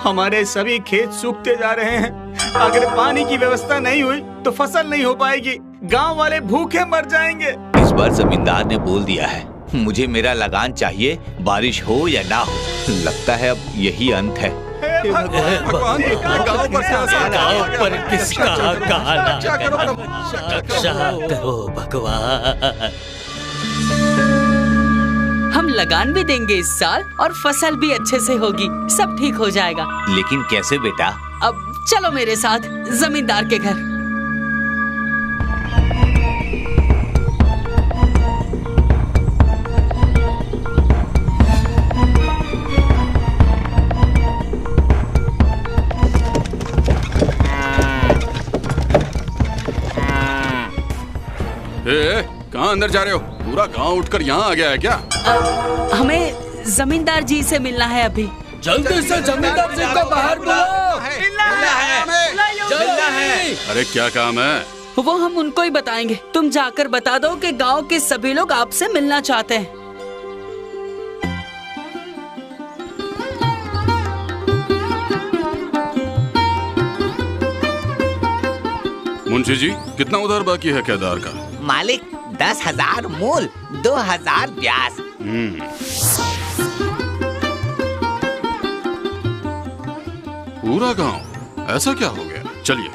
हमारे सभी खेत सूखते जा रहे हैं। अगर पानी की व्यवस्था नहीं हुई तो फसल नहीं हो पाएगी, गांव वाले भूखे मर जाएंगे। इस बार जमींदार ने बोल दिया है, मुझे मेरा लगान चाहिए, बारिश हो या ना हो। लगता है अब यही अंत है। भगवान, गाँव पर किसका गाना रक्षा करो भगवान। हम लगान भी देंगे इस साल और फसल भी अच्छे से होगी, सब ठीक हो जाएगा। लेकिन कैसे बेटा? अब चलो मेरे साथ जमींदार के घर। कहाँ अंदर जा रहे हो? पूरा गांव उठकर यहाँ आ गया है क्या? हमें जमींदार जी से मिलना है अभी। जल्दी से जमींदार जी को बाहर बुलाओ। मिलना है। अरे क्या काम है? वो हम उनको ही बताएंगे। तुम जाकर बता दो कि गांव के सभी लोग आपसे मिलना चाहते हैं। मुंशी जी, कितना उधार बाकी है केदार का? मालिक 10,000 मूल, 2,000 ब्याज। पूरा गांव? ऐसा क्या हो गया? चलिए।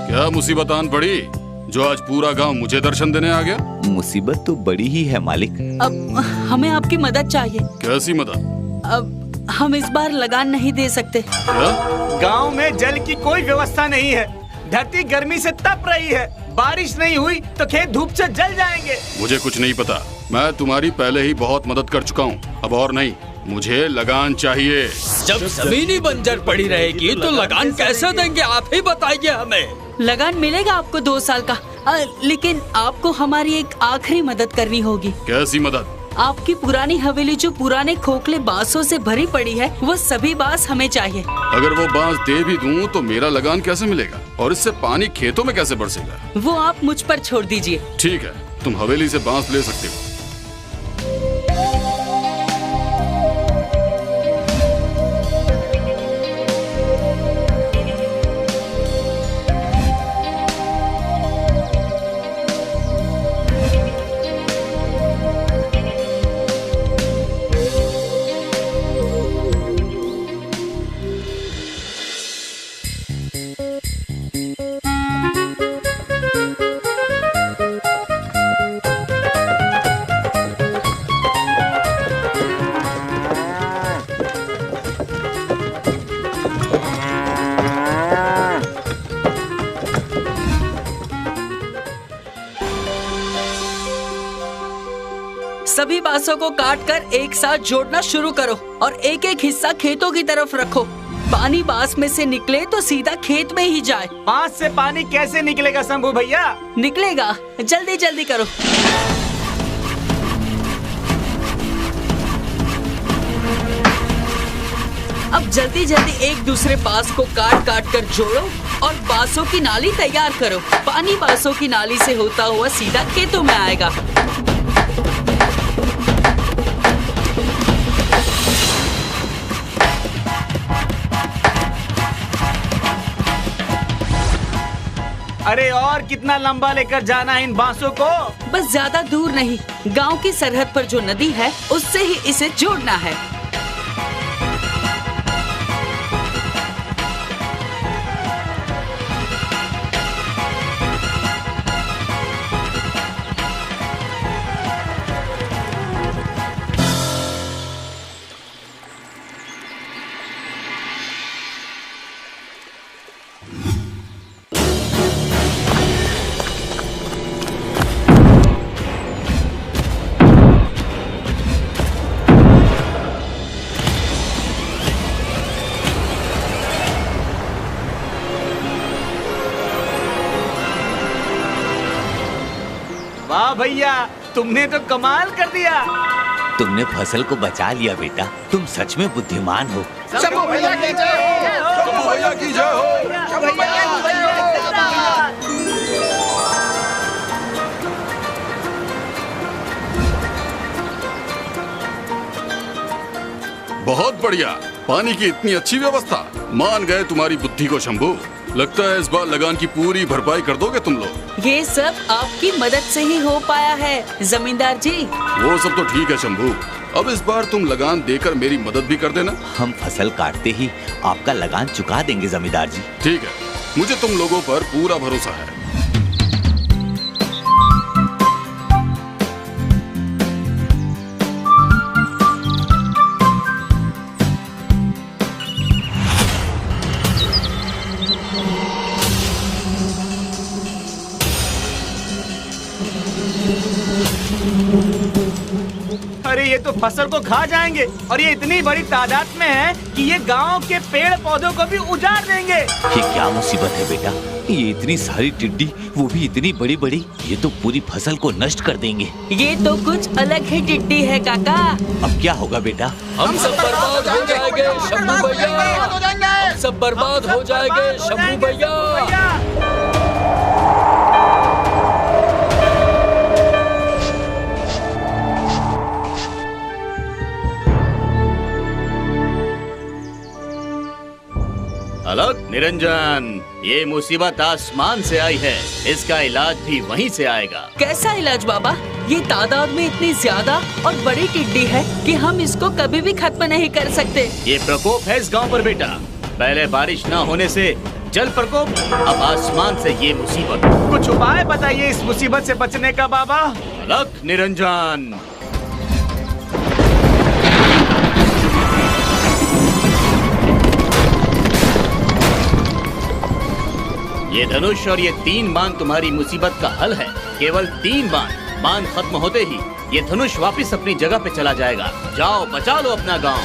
क्या मुसीबत आन पड़ी जो आज पूरा गांव मुझे दर्शन देने आ गया? मुसीबत तो बड़ी ही है मालिक। अब हमें आपकी मदद चाहिए। कैसी मदद? अब हम इस बार लगान नहीं दे सकते। क्या? गांव में जल की कोई व्यवस्था नहीं है। धरती गर्मी से तप रही है। बारिश नहीं हुई तो खेत धूप से जल जाएंगे। मुझे कुछ नहीं पता। मैं तुम्हारी पहले ही बहुत मदद कर चुका हूँ, अब और नहीं। मुझे लगान चाहिए। जब जमीन ही बंजर पड़ी रहेगी तो लगान कैसे देंगे? आप ही बताइए हमें। लगान मिलेगा आपको 2 साल का, लेकिन आपको हमारी एक आखिरी मदद करनी होगी। कैसी मदद? आपकी पुरानी हवेली जो पुराने खोखले बांसों से भरी पड़ी है, वो सभी बांस हमें चाहिए। अगर वो बांस दे भी दूं तो मेरा लगान कैसे मिलेगा? और इससे पानी खेतों में कैसे बरसेगा? वो आप मुझ पर छोड़ दीजिए। ठीक है, तुम हवेली से बांस ले सकते हो। सभी बांसों को काटकर एक साथ जोड़ना शुरू करो और एक एक हिस्सा खेतों की तरफ रखो। पानी बांस में से निकले तो सीधा खेत में ही जाए। बांस से पानी कैसे निकलेगा शंभू भैया? निकलेगा, जल्दी जल्दी करो। अब जल्दी जल्दी एक दूसरे बांस को काट काट कर जोड़ो और बांसों की नाली तैयार करो। पानी बांसों की नाली से होता हुआ सीधा खेतों में आएगा। अरे और कितना लंबा लेकर जाना है इन बांसों को? बस ज्यादा दूर नहीं, गांव की सरहद पर जो नदी है उससे ही इसे जोड़ना है। वाह भैया, तुमने तो कमाल कर दिया। तुमने फसल को बचा लिया बेटा, तुम सच में बुद्धिमान हो। शंभू भैया की जय हो। शंभू भैया की जय हो। शंभू भैया की जय हो। बहुत बढ़िया। पानी की इतनी अच्छी व्यवस्था। मान गए तुम्हारी बुद्धि को शंभू। लगता है इस बार लगान की पूरी भरपाई कर दोगे तुम लोग। ये सब आपकी मदद से ही हो पाया है जमींदार जी। वो सब तो ठीक है शंभू, अब इस बार तुम लगान देकर मेरी मदद भी कर देना। हम फसल काटते ही आपका लगान चुका देंगे जमींदार जी। ठीक है, मुझे तुम लोगों पर पूरा भरोसा है। अरे ये तो फसल को खा जाएंगे और ये इतनी बड़ी तादाद में है कि ये गांव के पेड़ पौधों को भी उजाड़ देंगे। ये क्या मुसीबत है बेटा, ये इतनी सारी टिड्डी, वो भी इतनी बड़ी बड़ी, ये तो पूरी फसल को नष्ट कर देंगे। ये तो कुछ अलग ही टिड्डी है काका। अब क्या होगा बेटा? हम सब बर्बाद हो जाएंगे शंभू भैया, हम सब बर्बाद हो जाएंगे शंभू भैया। अलग निरंजन, ये मुसीबत आसमान से आई है, इसका इलाज भी वहीं से आएगा। कैसा इलाज बाबा? ये तादाद में इतनी ज्यादा और बड़ी टिड्डी है कि हम इसको कभी भी खत्म नहीं कर सकते। ये प्रकोप है इस गांव पर बेटा। पहले बारिश न होने से जल प्रकोप, अब आसमान से ये मुसीबत। कुछ उपाय बताइए इस मुसीबत से बचने का बाबा। अलग निरंजन, ये धनुष और ये 3 बाण तुम्हारी मुसीबत का हल है। केवल 3 बाण खत्म होते ही ये धनुष वापस अपनी जगह पे चला जाएगा। जाओ बचा लो अपना गांव।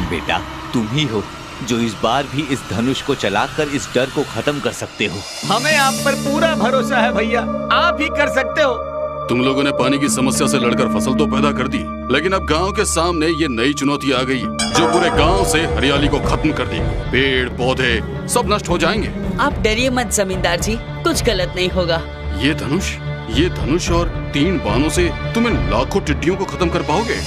बेटा तुम ही हो जो इस बार भी इस धनुष को चलाकर इस डर को खत्म कर सकते हो। हमें आप पर पूरा भरोसा है भैया, आप ही कर सकते हो। तुम लोगों ने पानी की समस्या से लड़कर फसल तो पैदा कर दी, लेकिन अब गांव के सामने ये नई चुनौती आ गई जो पूरे गांव से हरियाली को खत्म कर देगी। पेड़ पौधे सब नष्ट हो जाएंगे। आप डरिए मत जमींदार जी, कुछ गलत नहीं होगा। ये धनुष और 3 बाणों से तुम इन लाखों टिड्डियों को खत्म कर पाओगे?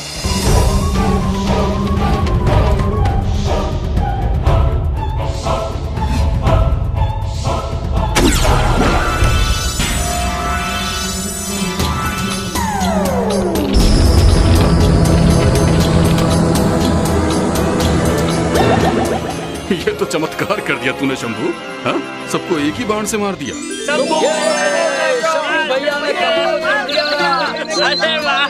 ये तो चमत्कार कर दिया तूने शंभू। हाँ, सबको एक ही बाण से मार दिया। शंभू भैया ने कमाल कर दिया। अरे वाह।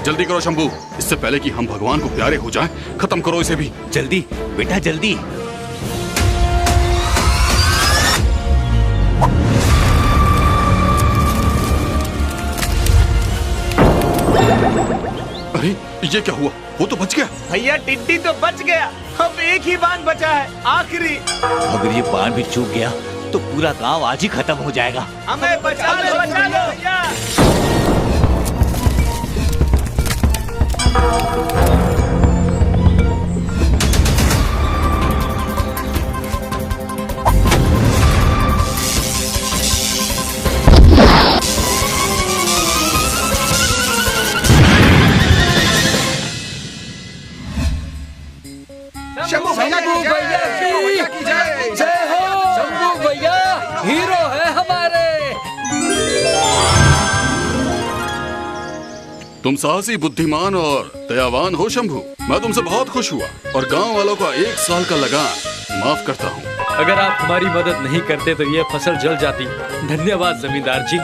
जल्दी करो शंभू, इससे पहले कि हम भगवान को प्यारे हो जाएं, खत्म करो इसे भी। जल्दी बेटा जल्दी। अरे ये क्या हुआ? वो तो बच गया। भैया टिड्डी तो बच गया, अब एक ही बाण बचा है, आखिरी। अगर ये बाण भी चूक गया तो पूरा गांव आज ही खत्म हो जाएगा। हमें बचा लो भैया। शंभू भैया की जय हो। शंभू भैया हीरो है हमारे। तुम साहसी, बुद्धिमान और दयावान हो शंभू। मैं तुमसे बहुत खुश हुआ और गांव वालों का 1 साल का लगान माफ करता हूँ। अगर आप हमारी मदद नहीं करते तो ये फसल जल जाती। धन्यवाद जमींदार जी।